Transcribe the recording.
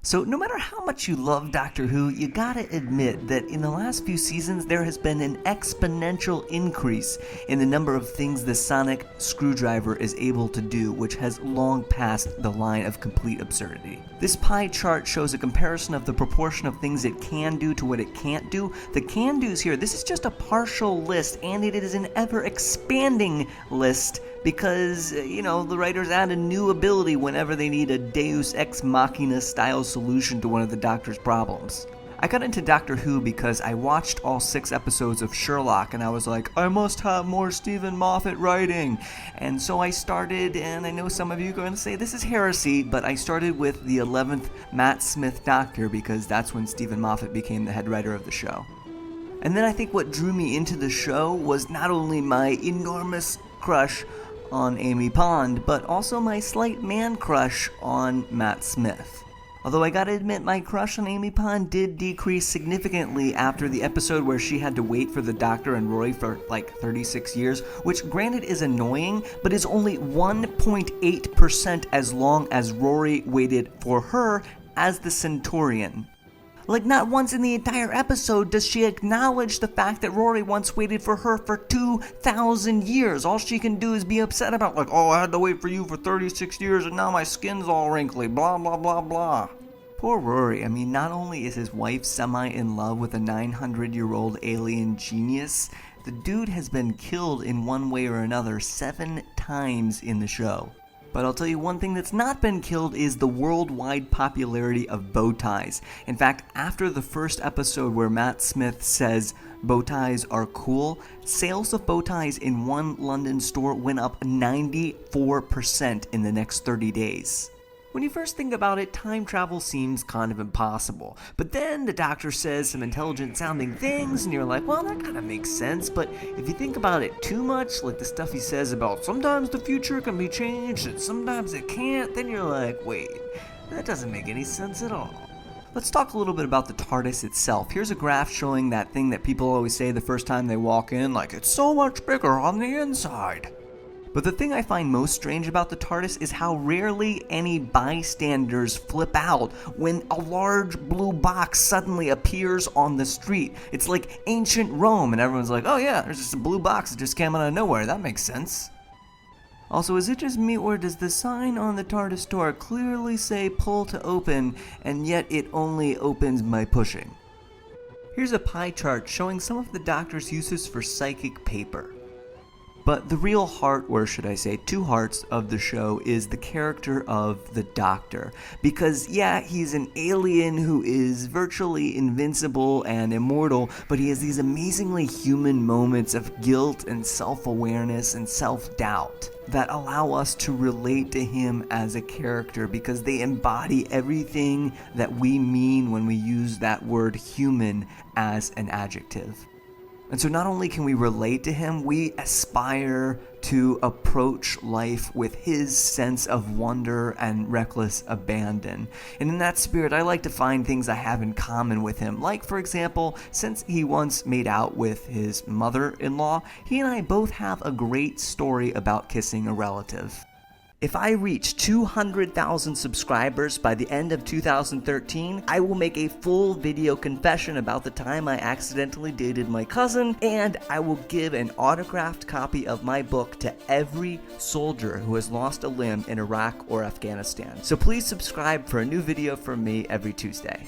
So no matter how much you love Doctor Who, you gotta admit that in the last few seasons there has been an exponential increase in the number of things the sonic screwdriver is able to do, which has long passed the line of complete absurdity. This pie chart shows a comparison of the proportion of things it can do to what it can't do. The can-dos here, this is just a partial list, and it is an ever-expanding list because, the writers add a new ability whenever they need a Deus Ex Machina style solution to one of the Doctor's problems. I got into Doctor Who because I watched all 6 episodes of Sherlock and I was like, I must have more Stephen Moffat writing. And so I started, and I know some of you are going to say this is heresy, but I started with the 11th Matt Smith Doctor because that's when Stephen Moffat became the head writer of the show. And then I think what drew me into the show was not only my enormous crush on Amy Pond, but also my slight man crush on Matt Smith. Although I gotta admit, my crush on Amy Pond did decrease significantly after the episode where she had to wait for the Doctor and Rory for like 36 years, which granted is annoying, but is only 1.8% as long as Rory waited for her as the Centurion. Like, not once in the entire episode does she acknowledge the fact that Rory once waited for her for 2,000 years. All she can do is be upset about, like, oh, I had to wait for you for 36 years and now my skin's all wrinkly, blah, blah, blah, blah. Poor Rory. I mean, not only is his wife semi-in love with a 900-year-old alien genius, the dude has been killed in one way or another 7 times in the show. But I'll tell you one thing that's not been killed is the worldwide popularity of bow ties. In fact, after the first episode where Matt Smith says bow ties are cool, sales of bow ties in one London store went up 94% in the next 30 days. When you first think about it, time travel seems kind of impossible. But then the Doctor says some intelligent sounding things, and you're like, well, that kind of makes sense. But if you think about it too much, like the stuff he says about sometimes the future can be changed and sometimes it can't, then you're like, wait, that doesn't make any sense at all. Let's talk a little bit about the TARDIS itself. Here's a graph showing that thing that people always say the first time they walk in, like, it's so much bigger on the inside. But the thing I find most strange about the TARDIS is how rarely any bystanders flip out when a large blue box suddenly appears on the street. It's like ancient Rome, and everyone's like, oh yeah, there's just a blue box that just came out of nowhere, that makes sense. Also, is it just me, or does the sign on the TARDIS door clearly say pull to open, and yet it only opens by pushing? Here's a pie chart showing some of the Doctor's uses for psychic paper. But the real heart, or should I say 2 hearts, of the show is the character of the Doctor. Because, yeah, he's an alien who is virtually invincible and immortal, but he has these amazingly human moments of guilt and self-awareness and self-doubt that allow us to relate to him as a character because they embody everything that we mean when we use that word human as an adjective. And so not only can we relate to him, we aspire to approach life with his sense of wonder and reckless abandon. And in that spirit, I like to find things I have in common with him. Like, for example, since he once made out with his mother-in-law, he and I both have a great story about kissing a relative. If I reach 200,000 subscribers by the end of 2013, I will make a full video confession about the time I accidentally dated my cousin, and I will give an autographed copy of my book to every soldier who has lost a limb in Iraq or Afghanistan. So please subscribe for a new video from me every Tuesday.